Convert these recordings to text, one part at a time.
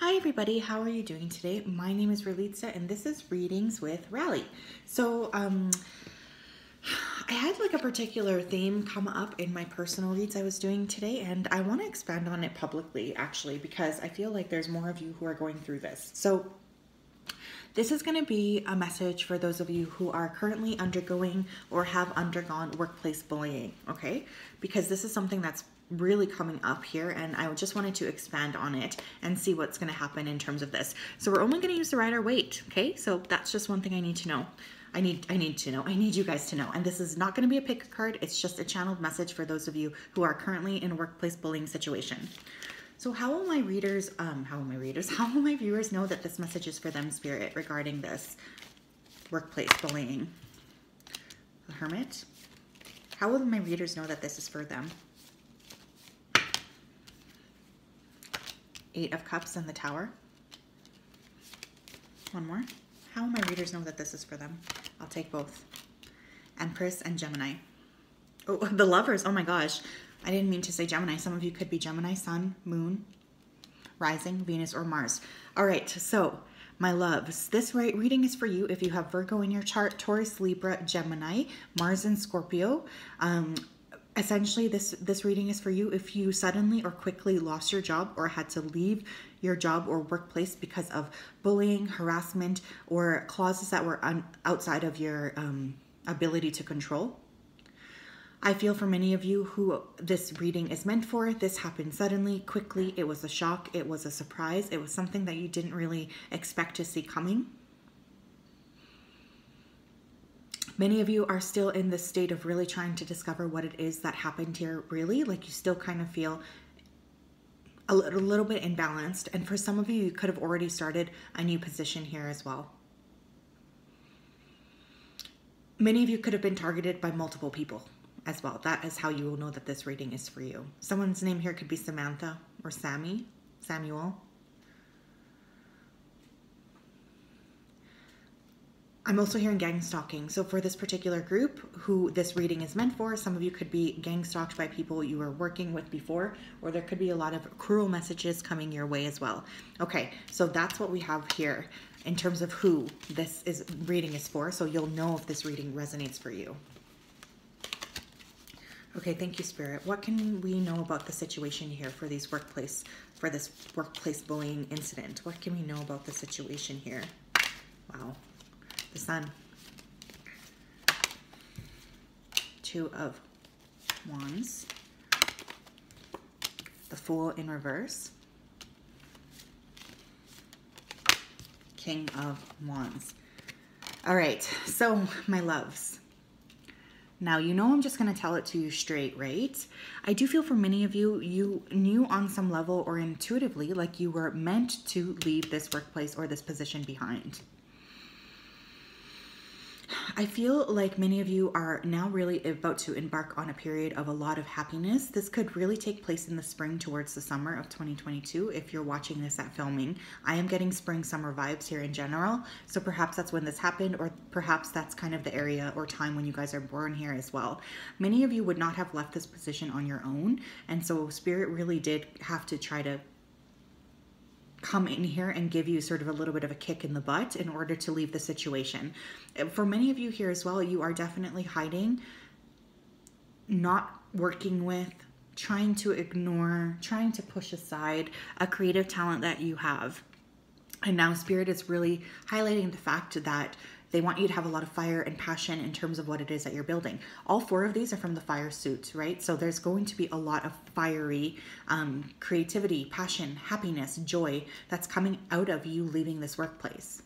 Hi everybody, how are you doing today? My name is Ralitza and this is Readings with Rally. So I had like a particular theme come up in my personal reads I was doing today, and I want to expand on it publicly actually because I feel like there's more of you who are going through this. So this is going to be a message for those of you who are currently undergoing or have undergone workplace bullying, okay? Because this is something that's really coming up here, and I just wanted to expand on it and see what's going to happen in terms of this. So we're only going to use the rider weight, okay? So that's just one thing I need to know. I need you guys to know. And this is not going to be a pick a card. It's just a channeled message for those of you who are currently in a workplace bullying situation. So how will my readers, how will my viewers know that this message is for them, Spirit, regarding this workplace bullying? The Hermit. How will my readers know that this is for them? Eight of Cups and the Tower. One more. How will my readers know that this is for them? I'll take both. Empress and Gemini. Oh, the Lovers. Oh my gosh. I didn't mean to say Gemini. Some of you could be Gemini, Sun, Moon, Rising, Venus, or Mars. All right, so my loves, this reading is for you if you have Virgo in your chart, Taurus, Libra, Gemini, Mars, and Scorpio. Essentially, this reading is for you if you suddenly or quickly lost your job or had to leave your job or workplace because of bullying, harassment, or clauses that were outside of your ability to control. I feel for many of you who this reading is meant for, this happened suddenly, quickly. It was a shock. It was a surprise. It was something that you didn't really expect to see coming. Many of you are still in this state of really trying to discover what it is that happened here, really. Like you still kind of feel a little bit imbalanced. And for some of you, you could have already started a new position here as well. Many of you could have been targeted by multiple people as well. That is how you will know that this reading is for you. Someone's name here could be Samantha or Samuel. I'm also hearing gang stalking. So for this particular group who this reading is meant for, some of you could be gang stalked by people you were working with before, or there could be a lot of cruel messages coming your way as well. Okay, so that's what we have here in terms of who this reading is for. So you'll know if this reading resonates for you. Okay, thank you, Spirit. What can we know about the situation here for this workplace bullying incident? What can we know about the situation here? Wow. The Sun. Two of Wands. The Fool in reverse. King of Wands. All right, so my loves. Now, you know I'm just going to tell it to you straight, right? I do feel for many of you, you knew on some level or intuitively like you were meant to leave this workplace or this position behind. I feel like many of you are now really about to embark on a period of a lot of happiness. This could really take place in the spring towards the summer of 2022 if you're watching this at filming. I am getting spring summer vibes here in general, so perhaps that's when this happened, or perhaps that's kind of the area or time when you guys are born here as well. Many of you would not have left this position on your own, and so Spirit really did have to try to come in here and give you sort of a little bit of a kick in the butt in order to leave the situation. For many of you here as well, you are definitely hiding, not working with, trying to ignore, trying to push aside a creative talent that you have. And now Spirit is really highlighting the fact that they want you to have a lot of fire and passion in terms of what it is that you're building. All four of these are from the fire suit, right? So there's going to be a lot of fiery creativity, passion, happiness, joy that's coming out of you leaving this workplace.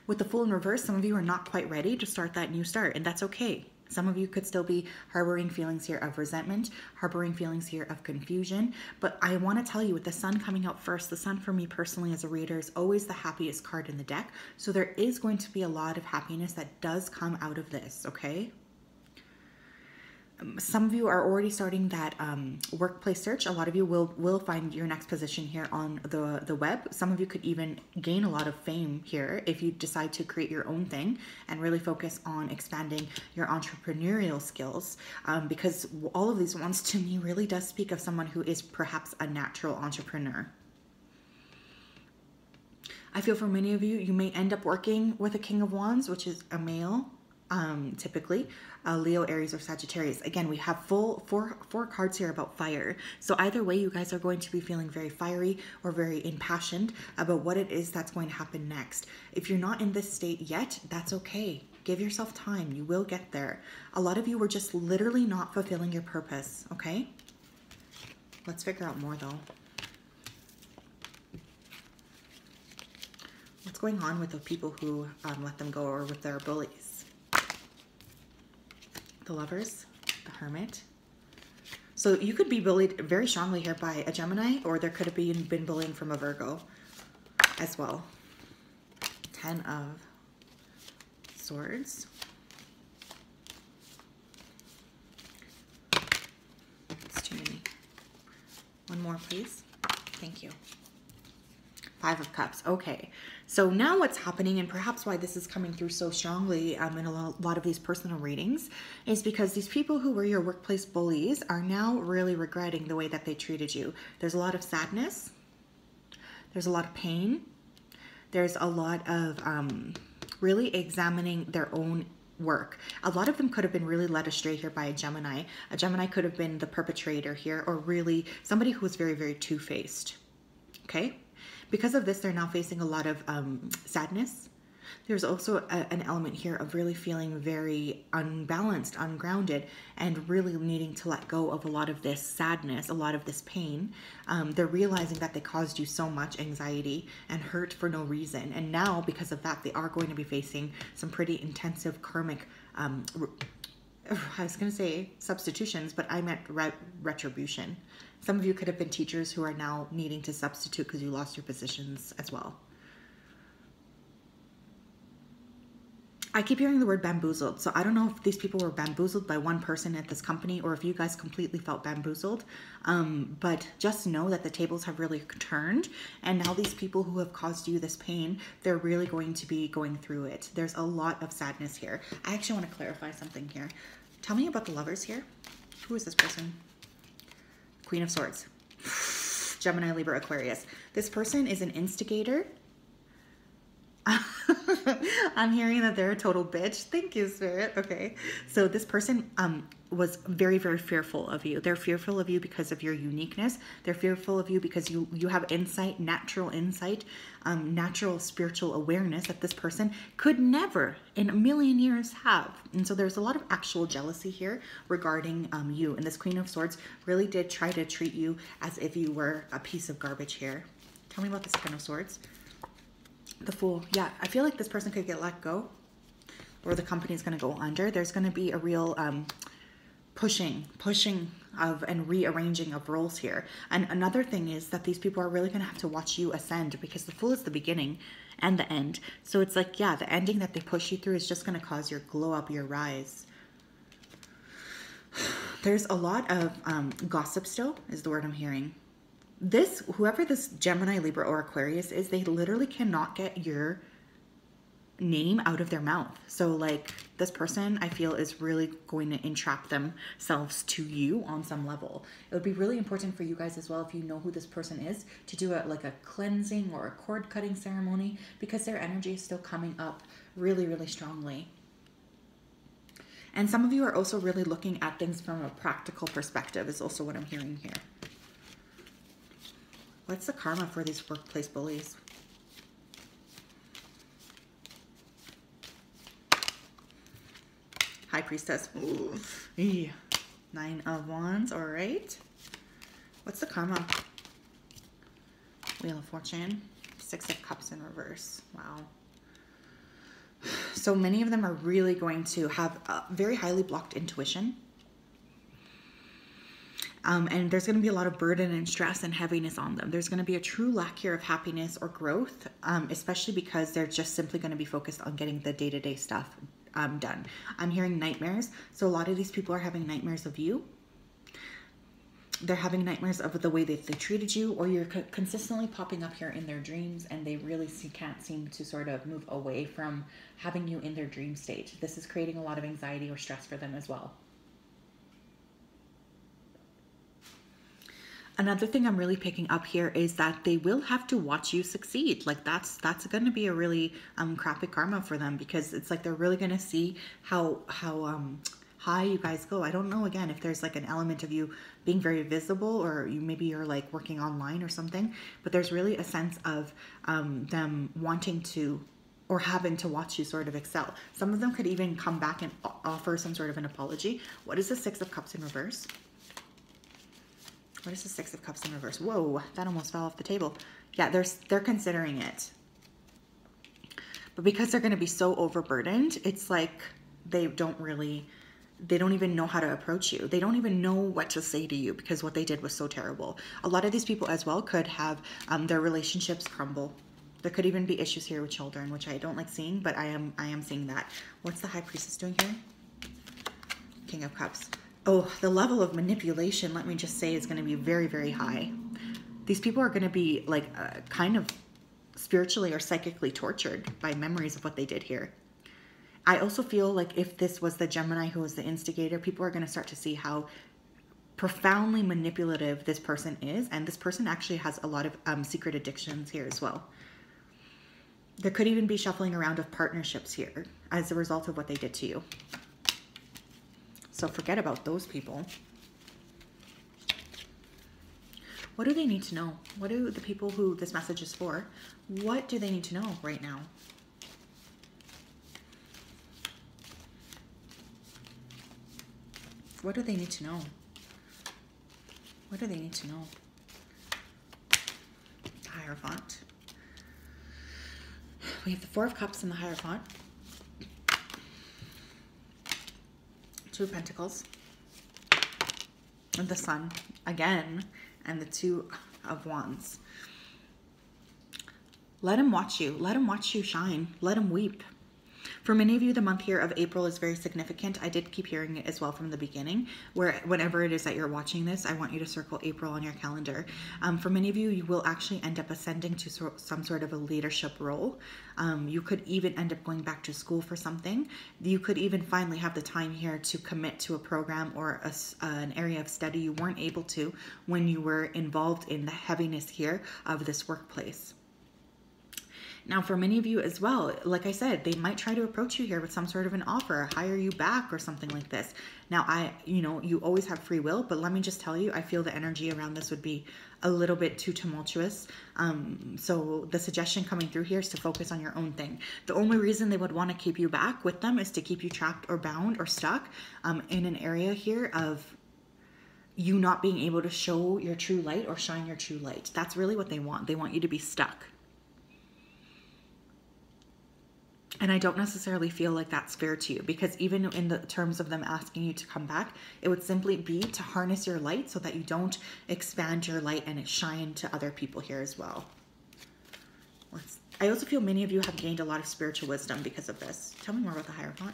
With the Fool in reverse, some of you are not quite ready to start that new start, and that's okay. Some of you could still be harboring feelings here of resentment, harboring feelings here of confusion. But I want to tell you, with the Sun coming out first, the Sun for me personally as a reader is always the happiest card in the deck. So there is going to be a lot of happiness that does come out of this, okay? Some of you are already starting that workplace search. A lot of you will find your next position here on the web. Some of you could even gain a lot of fame here if you decide to create your own thing and really focus on expanding your entrepreneurial skills, because all of these ones to me really does speak of someone who is perhaps a natural entrepreneur. I feel for many of you, you may end up working with a King of Wands, which is a male, typically, Leo, Aries, or Sagittarius. Again, we have four cards here about fire. So either way, you guys are going to be feeling very fiery or very impassioned about what it is that's going to happen next. If you're not in this state yet, that's okay. Give yourself time. You will get there. A lot of you were just literally not fulfilling your purpose, okay? Let's figure out more though. What's going on with the people who let them go, or with their bullies? The Lovers, the Hermit. So you could be bullied very strongly here by a Gemini, or there could have been bullying from a Virgo as well. 10 of Swords. It's too many. One more, please. Thank you. 5 of Cups. Okay, so now what's happening, and perhaps why this is coming through so strongly in a lot of these personal readings, is because these people who were your workplace bullies are now really regretting the way that they treated you. There's a lot of sadness. There's a lot of pain. There's a lot of really examining their own work. A lot of them could have been really led astray here by a Gemini. A Gemini could have been the perpetrator here, or really somebody who was very, very two-faced. Okay? Because of this, they're now facing a lot of sadness. There's also an element here of really feeling very unbalanced, ungrounded, and really needing to let go of a lot of this sadness, a lot of this pain. They're realizing that they caused you so much anxiety and hurt for no reason. And now, because of that, they are going to be facing some pretty intensive karmic, I was going to say substitutions, but I meant retribution. Some of you could have been teachers who are now needing to substitute because you lost your positions as well. I keep hearing the word bamboozled. So I don't know if these people were bamboozled by one person at this company, or if you guys completely felt bamboozled. But just know that the tables have really turned. And now these people who have caused you this pain, they're really going to be going through it. There's a lot of sadness here. I actually want to clarify something here. Tell me about the Lovers here. Who is this person? Queen of Swords. Gemini, Libra, Aquarius. This person is an instigator. I'm hearing that they're a total bitch. Thank you, Spirit. Okay. So this person was very, very fearful of you. They're fearful of you because of your uniqueness. They're fearful of you because you have insight, natural spiritual awareness that this person could never in a million years have. And so there's a lot of actual jealousy here regarding you. And this Queen of Swords really did try to treat you as if you were a piece of garbage here. Tell me about this Queen of Swords. The Fool. Yeah, I feel like this person could get let go, or the company is going to go under. There's going to be a real pushing of and rearranging of roles here. And another thing is that these people are really going to have to watch you ascend, because the Fool is the beginning and the end. So it's like, yeah, the ending that they push you through is just going to cause your glow up, your rise. There's a lot of gossip still, is the word I'm hearing. Whoever this Gemini, Libra, or Aquarius is, they literally cannot get your name out of their mouth. So like this person, I feel, is really going to entrap themselves to you on some level. It would be really important for you guys as well, if you know who this person is, to do like a cleansing or a cord cutting ceremony, because their energy is still coming up really, really strongly. And some of you are also really looking at things from a practical perspective, is also what I'm hearing here. What's the karma for these workplace bullies? High Priestess. Ooh. 9 of Wands. All right. What's the karma? Wheel of Fortune. 6 of Cups in reverse. Wow. So many of them are really going to have a very highly blocked intuition. And there's going to be a lot of burden and stress and heaviness on them. There's going to be a true lack here of happiness or growth, especially because they're just simply going to be focused on getting the day-to-day stuff done. I'm hearing nightmares. So a lot of these people are having nightmares of you. They're having nightmares of the way that they treated you, or you're consistently popping up here in their dreams, and they really can't seem to sort of move away from having you in their dream state. This is creating a lot of anxiety or stress for them as well. Another thing I'm really picking up here is that they will have to watch you succeed. Like that's going to be a really crappy karma for them, because it's like they're really going to see how high you guys go. I don't know, again, if there's like an element of you being very visible, or maybe you're like working online or something, but there's really a sense of them wanting to or having to watch you sort of excel. Some of them could even come back and offer some sort of an apology. What is the Six of Cups in reverse? What is the Six of Cups in reverse? Whoa, that almost fell off the table. Yeah, they're considering it. But because they're going to be so overburdened, it's like they don't even know how to approach you. They don't even know what to say to you, because what they did was so terrible. A lot of these people as well could have their relationships crumble. There could even be issues here with children, which I don't like seeing, but I am seeing that. What's the High Priestess doing here? King of Cups. Oh, the level of manipulation, let me just say, is going to be very, very high. These people are going to be like kind of spiritually or psychically tortured by memories of what they did here. I also feel like if this was the Gemini who was the instigator, people are going to start to see how profoundly manipulative this person is. And this person actually has a lot of secret addictions here as well. There could even be shuffling around of partnerships here as a result of what they did to you. So forget about those people. What do they need to know? What do the people who this message is for, what do they need to know right now? What do they need to know? What do they need to know? The Hierophant. We have the Four of Cups and the Hierophant. Two of Pentacles. And the Sun again. And the Two of Wands. Let him watch you. Let him watch you shine. Let him weep. For many of you, the month here of April is very significant. I did keep hearing it as well from the beginning, where whenever it is that you're watching this, I want you to circle April on your calendar. For many of you, you will actually end up ascending to some sort of a leadership role. You could even end up going back to school for something. You could even finally have the time here to commit to a program or an area of study you weren't able to when you were involved in the heaviness here of this workplace. Now, for many of you as well, like I said, they might try to approach you here with some sort of an offer, hire you back or something like this. Now, you always have free will, but let me just tell you, I feel the energy around this would be a little bit too tumultuous. So the suggestion coming through here is to focus on your own thing. The only reason they would want to keep you back with them is to keep you trapped or bound or stuck in an area here of you not being able to show your true light or shine your true light. That's really what they want. They want you to be stuck. And I don't necessarily feel like that's fair to you, because even in the terms of them asking you to come back, it would simply be to harness your light so that you don't expand your light and it shine to other people here as well. I also feel many of you have gained a lot of spiritual wisdom because of this. Tell me more about the Hierophant.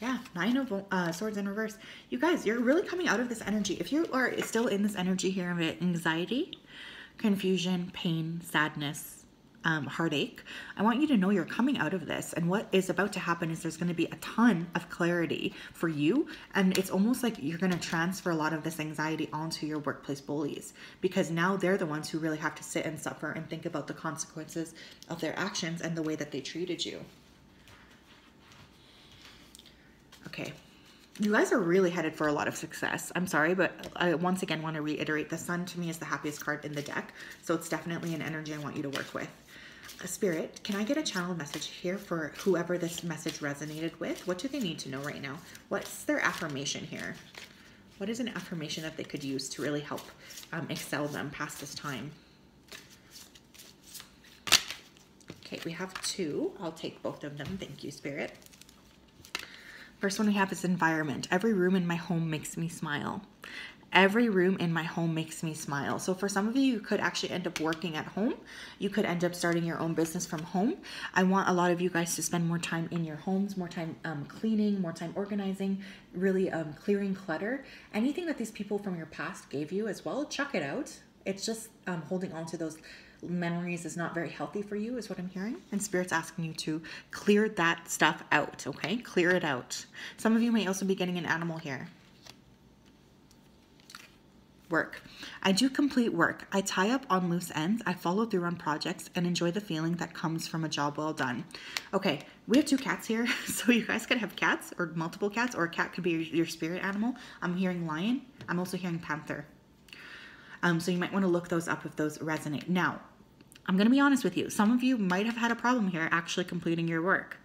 Yeah, Nine of Swords in reverse. You guys, you're really coming out of this energy. If you are still in this energy here of anxiety, confusion, pain, sadness, heartache, I want you to know you're coming out of this, and what is about to happen is there's going to be a ton of clarity for you, and it's almost like you're going to transfer a lot of this anxiety onto your workplace bullies, because now they're the ones who really have to sit and suffer and think about the consequences of their actions and the way that they treated you. Okay. You guys are really headed for a lot of success. I'm sorry, but I once again want to reiterate, the Sun to me is the happiest card in the deck, so it's definitely an energy I want you to work with. Spirit, can I get a channel message here for whoever this message resonated with? What do they need to know right now? What's their affirmation here? What is an affirmation that they could use to really help excel them past this time? Okay, we have two. I'll take both of them. Thank you, Spirit. First one we have is environment. Every room in my home makes me smile. Every room in my home makes me smile. So for some of you, you could actually end up working at home. You could end up starting your own business from home. I want a lot of you guys to spend more time in your homes, more time cleaning, more time organizing, really clearing clutter. Anything that these people from your past gave you as well, chuck it out. It's just holding on to those memories is not very healthy for you, is what I'm hearing. And Spirit's asking you to clear that stuff out, okay? Clear it out. Some of you may also be getting an animal here. Work. I do complete work. I tie up on loose ends. I follow through on projects and enjoy the feeling that comes from a job well done. Okay, we have 2 cats here, so you guys could have cats or multiple cats, or a cat could be your spirit animal. I'm hearing lion. I'm also hearing panther. So you might want to look those up if those resonate. Now, I'm going to be honest with you. Some of you might have had a problem here actually completing your work.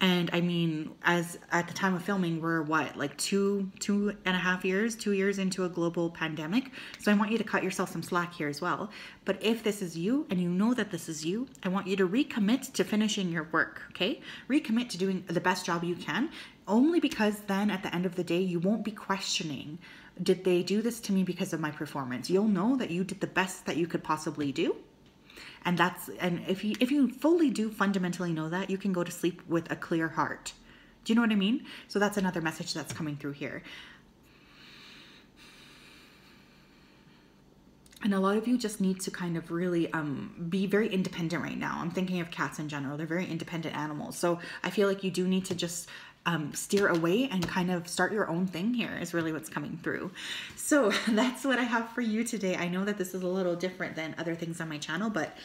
And I mean, as at the time of filming, we're what, like 2.5 years, 2 years into a global pandemic. So I want you to cut yourself some slack here as well. But if this is you and you know that this is you, I want you to recommit to finishing your work, okay? Recommit to doing the best job you can, only because then at the end of the day, you won't be questioning, did they do this to me because of my performance? You'll know that you did the best that you could possibly do. And if you fully do fundamentally know that, you can go to sleep with a clear heart. Do you know what I mean? So that's another message that's coming through here. And a lot of you just need to kind of really be very independent right now. I'm thinking of cats in general. They're very independent animals. So I feel like you do need to just steer away and kind of start your own thing here is really what's coming through. So that's what I have for you today. I know that this is a little different than other things on my channel, but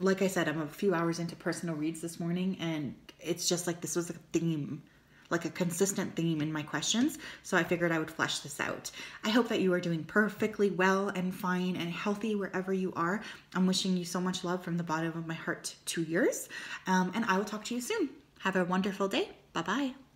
like I said, I'm a few hours into personal reads this morning, and it's just like this was a theme, like a consistent theme in my questions. So I figured I would flesh this out. I hope that you are doing perfectly well and fine and healthy wherever you are. I'm wishing you so much love from the bottom of my heart to yours. And I will talk to you soon. Have a wonderful day. Bye-bye.